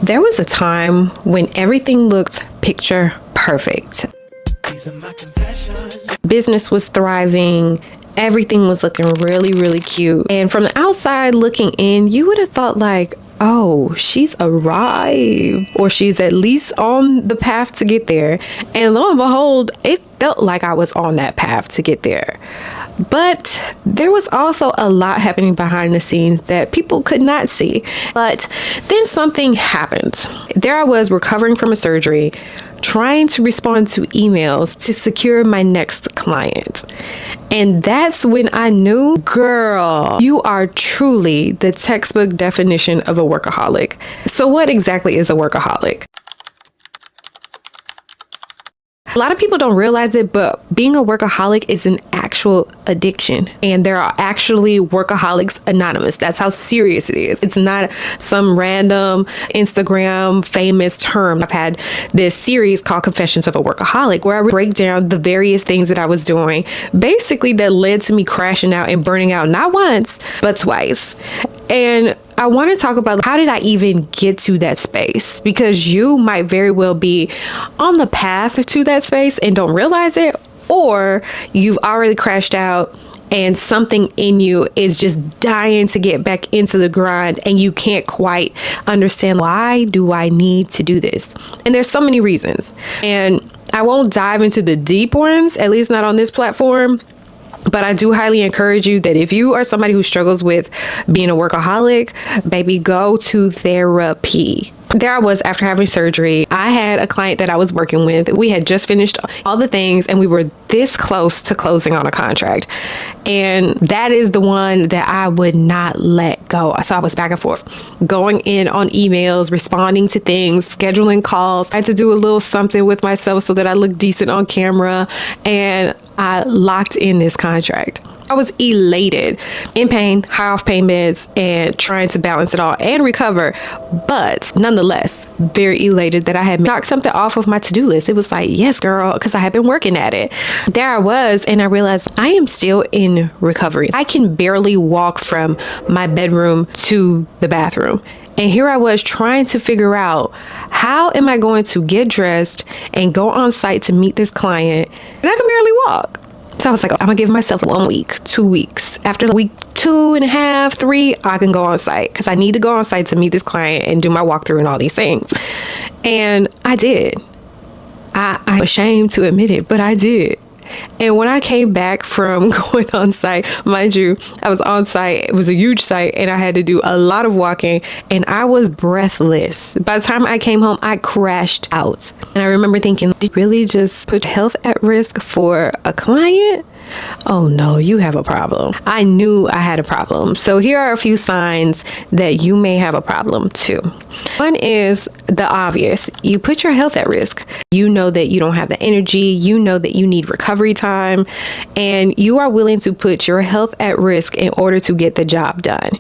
There was a time when everything looked picture perfect. Business was thriving. Everything was looking really, really cute. And from the outside looking in, you would have thought like, oh, she's arrived, or she's at least on the path to get there. And lo and behold, it felt like I was on that path to get there. But there was also a lot happening behind the scenes that people could not see. But then something happened. There I was recovering from a surgery, trying to respond to emails to secure my next client. And that's when I knew, girl, you are truly the textbook definition of a workaholic. So what exactly is a workaholic? A lot of people don't realize it, but being a workaholic is an actual addiction. And there are actually Workaholics Anonymous. That's how serious it is. It's not some random Instagram famous term. I've had this series called Confessions of a Workaholic, where I break down the various things that I was doing, basically that led to me crashing out and burning out, not once, but twice. And I want to talk about how did I even get to that space? Because you might very well be on the path to that space and don't realize it, or you've already crashed out and something in you is just dying to get back into the grind and you can't quite understand, why do I need to do this? And there's so many reasons. And I won't dive into the deep ones, at least not on this platform. But I do highly encourage you that if you are somebody who struggles with being a workaholic, baby, go to therapy. There I was after having surgery. I had a client that I was working with. We had just finished all the things and we were this close to closing on a contract. And that is the one that I would not let go. So I was back and forth, going in on emails, responding to things, scheduling calls. I had to do a little something with myself so that I look decent on camera. And I locked in this contract. I was elated, in pain, high off pain meds, and trying to balance it all and recover. But nonetheless, very elated that I had knocked something off of my to-do list. It was like, yes, girl, because I had been working at it. There I was, and I realized I am still in recovery. I can barely walk from my bedroom to the bathroom. And here I was trying to figure out, how am I going to get dressed and go on site to meet this client? And I can barely walk. So I was like, I'm gonna give myself 1 week, 2 weeks. After week 2.5, 3, I can go on site, because I need to go on site to meet this client and do my walkthrough and all these things. And I did. I'm ashamed to admit it, but I did. And when I came back from going on site, mind you, I was on site. It was a huge site and I had to do a lot of walking and I was breathless. By the time I came home, I crashed out. And I remember thinking, did you really just put health at risk for a client? Oh no, you have a problem. I knew I had a problem. So here are a few signs that you may have a problem too. One is the obvious. You put your health at risk. You know that you don't have the energy. You know that you need recovery time, and you are willing to put your health at risk in order to get the job done.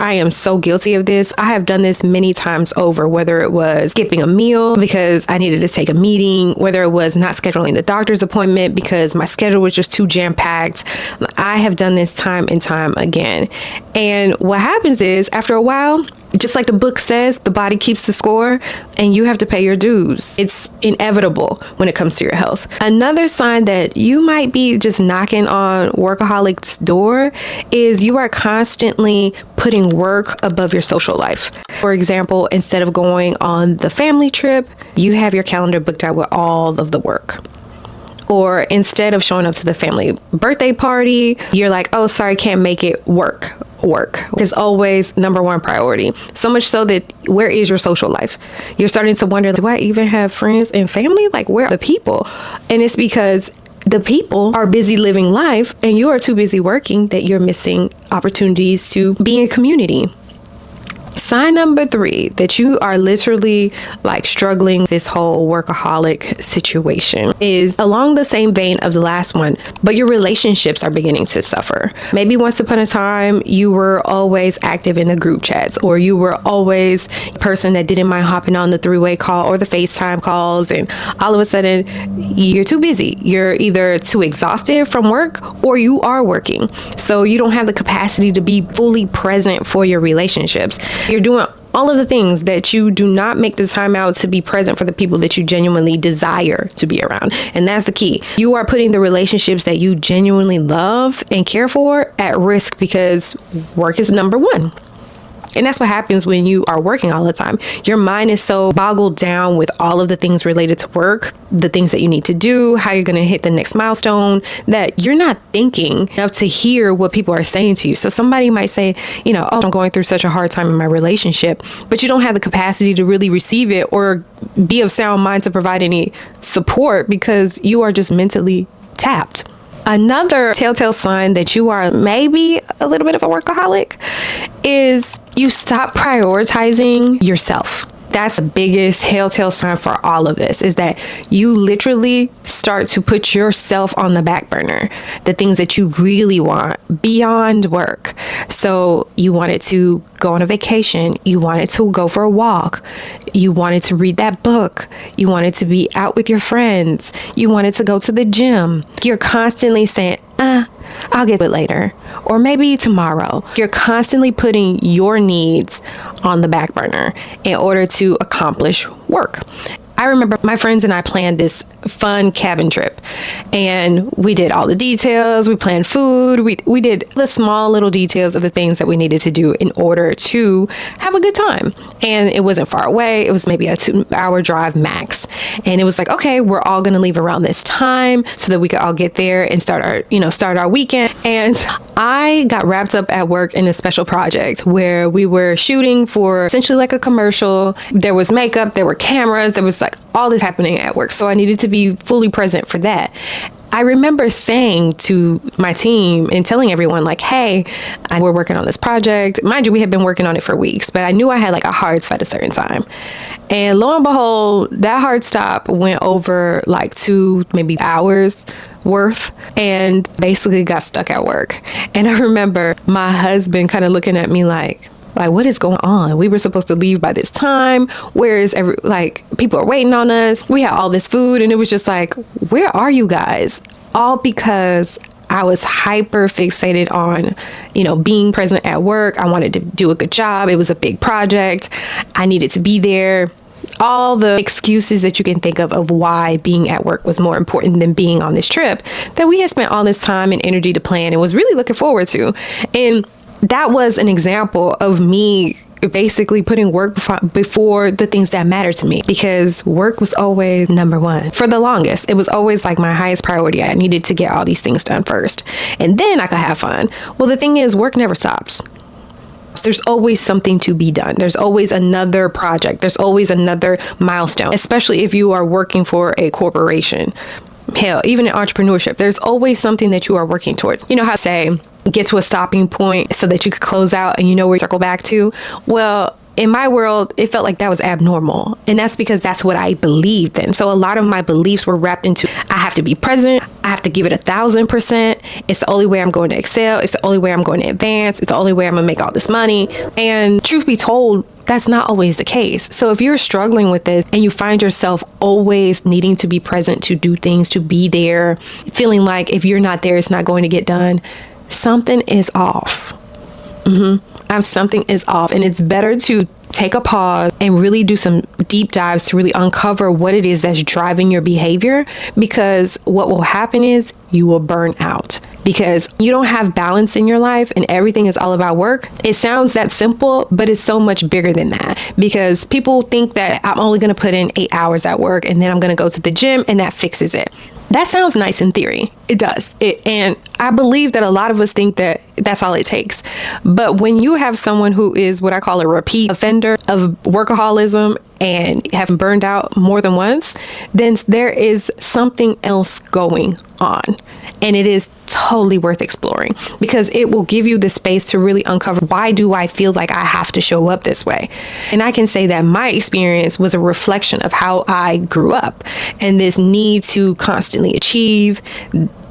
I am so guilty of this. I have done this many times over, whether it was skipping a meal because I needed to take a meeting, whether it was not scheduling the doctor's appointment because my schedule was just too jam-packed. I have done this time and time again. And what happens is, after a while, just like the book says, the body keeps the score and you have to pay your dues. It's inevitable when it comes to your health. Another sign that you might be just knocking on workaholic's door is you are constantly putting work above your social life. For example, instead of going on the family trip, you have your calendar booked out with all of the work. Or instead of showing up to the family birthday party, you're like, oh, sorry, can't make it. Work is always number one priority. So much so that where is your social life? You're starting to wonder, do I even have friends and family? Like, where are the people? And it's because the people are busy living life and you are too busy working that you're missing opportunities to be in community. Sign number 3, that you are literally like struggling this whole workaholic situation, is along the same vein of the last one, but your relationships are beginning to suffer. Maybe once upon a time, you were always active in the group chats, or you were always a person that didn't mind hopping on the 3-way call or the FaceTime calls, and all of a sudden you're too busy. You're either too exhausted from work or you are working. So you don't have the capacity to be fully present for your relationships. You're doing All of the things that you do not make the time out to be present for the people that you genuinely desire to be around. And that's the key. You are putting the relationships that you genuinely love and care for at risk because work is number one. And that's what happens when you are working all the time. Your mind is so boggled down with all of the things related to work, the things that you need to do, how you're going to hit the next milestone, that you're not thinking enough to hear what people are saying to you. So somebody might say, oh, I'm going through such a hard time in my relationship, but you don't have the capacity to really receive it or be of sound mind to provide any support because you are just mentally tapped. Another telltale sign that you are maybe a little bit of a workaholic is you stop prioritizing yourself. That's the biggest telltale sign for all of this, is that you literally start to put yourself on the back burner, the things that you really want beyond work. So you wanted to go on a vacation. You wanted to go for a walk. You wanted to read that book. You wanted to be out with your friends. You wanted to go to the gym. You're constantly saying, I'll get to it later, or maybe tomorrow. You're constantly putting your needs on the back burner in order to accomplish work. I remember my friends and I planned this fun cabin trip, and we did all the details. We planned food. We did the small little details of the things that we needed to do in order to have a good time. And it wasn't far away. It was maybe a 2-hour drive max. And it was like, okay, we're all going to leave around this time so that we could all get there and start our weekend. And I got wrapped up at work in a special project where we were shooting for essentially like a commercial. There was makeup, there were cameras, there was like all this happening at work. So I needed to be fully present for that. I remember saying to my team and telling everyone like, hey, we're working on this project. Mind you, we had been working on it for weeks, but I knew I had like a hard stop at a certain time. And lo and behold, that hard stop went over like 2, maybe hours worth, and basically got stuck at work. And I remember my husband kind of looking at me like, what is going on? We were supposed to leave by this time. Where is people are waiting on us. We had all this food, and it was just like, where are you guys? All because I was hyper fixated on, being present at work. I wanted to do a good job. It was a big project. I needed to be there. All the excuses that you can think of why being at work was more important than being on this trip that we had spent all this time and energy to plan and was really looking forward to. And that was an example of me basically putting work before the things that matter to me, because work was always number one. For the longest, it was always like my highest priority. I needed to get all these things done first, and then I could have fun. Well, the thing is, work never stops. There's always something to be done. There's always another project. There's always another milestone, especially if you are working for a corporation. Hell, even in entrepreneurship, there's always something that you are working towards. You know how to say, get to a stopping point so that you could close out and you know where to circle back to? Well, in my world, it felt like that was abnormal. And that's because that's what I believed in. So a lot of my beliefs were wrapped into, I have to be present. I have to give it 1,000%. It's the only way I'm going to excel. It's the only way I'm going to advance. It's the only way I'm going to make all this money. And truth be told, that's not always the case. So if you're struggling with this and you find yourself always needing to be present, to do things, to be there, feeling like if you're not there, it's not going to get done, something is off. Something is off, and it's better to take a pause and really do some deep dives to really uncover what it is that's driving your behavior, because what will happen is you will burn out because you don't have balance in your life and everything is all about work. It sounds that simple, but it's so much bigger than that, because people think that I'm only going to put in 8 hours at work and then I'm going to go to the gym and that fixes it. That sounds nice in theory. It does. And I believe that a lot of us think that that's all it takes. But when you have someone who is what I call a repeat offender of workaholism and have burned out more than once, then there is something else going on. And it is totally worth exploring, because it will give you the space to really uncover, why do I feel like I have to show up this way? And I can say that my experience was a reflection of how I grew up, and this need to constantly achieve,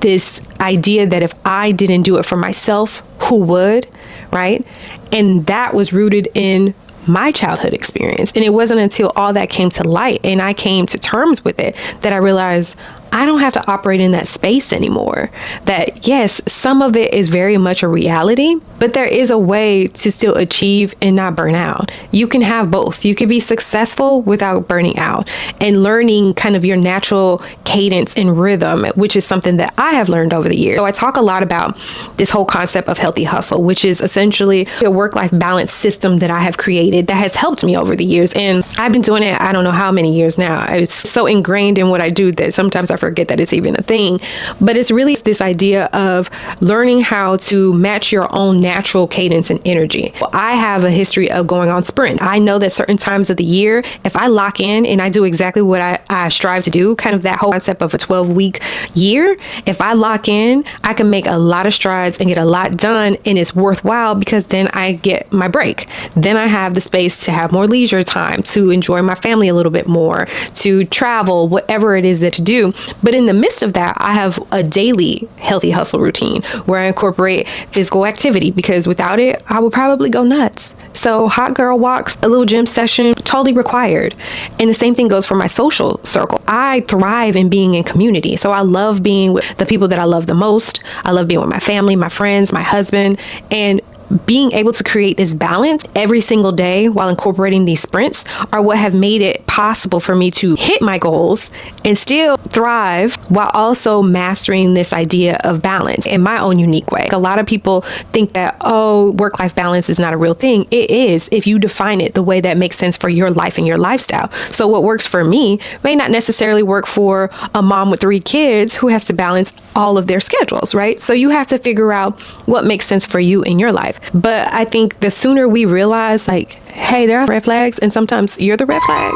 this idea that if I didn't do it for myself, who would, right? And that was rooted in my childhood experience. And it wasn't until all that came to light and I came to terms with it that I realized, I don't have to operate in that space anymore. That yes, some of it is very much a reality, but there is a way to still achieve and not burn out. You can have both. You can be successful without burning out, and learning kind of your natural cadence and rhythm, which is something that I have learned over the years. So I talk a lot about this whole concept of healthy hustle, which is essentially a work-life balance system that I have created that has helped me over the years. And I've been doing it, I don't know how many years now. It's so ingrained in what I do that sometimes I forget that it's even a thing. But it's really this idea of learning how to match your own natural cadence and energy. I have a history of going on sprint. I know that certain times of the year, if I lock in and I do exactly what I strive to do, kind of that whole concept of a 12-week year, if I lock in, I can make a lot of strides and get a lot done, and it's worthwhile because then I get my break. Then I have the space to have more leisure time, to enjoy my family a little bit more, to travel, whatever it is that to do. But in the midst of that, I have a daily healthy hustle routine where I incorporate physical activity, because without it, I would probably go nuts. So hot girl walks, a little gym session, totally required. And the same thing goes for my social circle. I thrive in being in community. So I love being with the people that I love the most. I love being with my family, my friends, my husband, and being able to create this balance every single day while incorporating these sprints are what have made it possible for me to hit my goals and still thrive while also mastering this idea of balance in my own unique way. A lot of people think that, oh, work-life balance is not a real thing. It is if you define it the way that makes sense for your life and your lifestyle. So what works for me may not necessarily work for a mom with 3 kids who has to balance all of their schedules, right? So you have to figure out what makes sense for you in your life. But I think the sooner we realize, like, hey, there are red flags, and sometimes you're the red flag,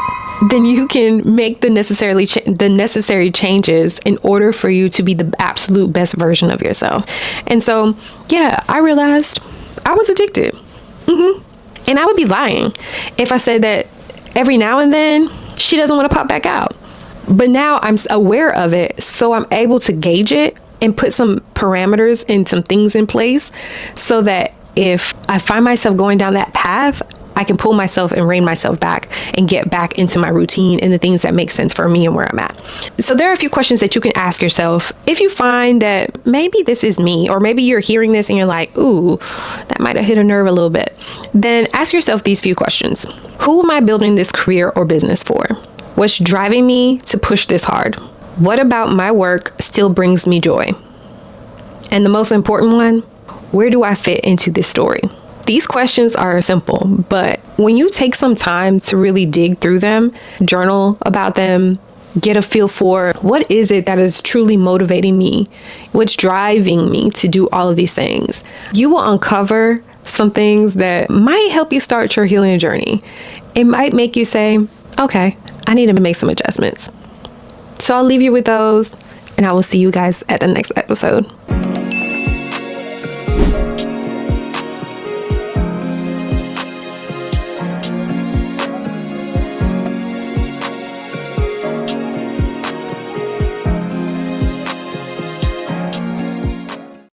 then you can make the necessary changes in order for you to be the absolute best version of yourself. And so, yeah, I realized I was addicted. And I would be lying if I said that every now and then she doesn't want to pop back out. But now I'm aware of it, so I'm able to gauge it and put some parameters and some things in place so that if I find myself going down that path, I can pull myself and rein myself back and get back into my routine and the things that make sense for me and where I'm at. So there are a few questions that you can ask yourself if you find that maybe this is me, or maybe you're hearing this and you're like, ooh, that might have hit a nerve a little bit. Then ask yourself these few questions. Who am I building this career or business for? What's driving me to push this hard? What about my work still brings me joy? And the most important one, where do I fit into this story? These questions are simple, but when you take some time to really dig through them, journal about them, get a feel for what is it that is truly motivating me, what's driving me to do all of these things, you will uncover some things that might help you start your healing journey. It might make you say, okay, I need to make some adjustments. So I'll leave you with those, and I will see you guys at the next episode.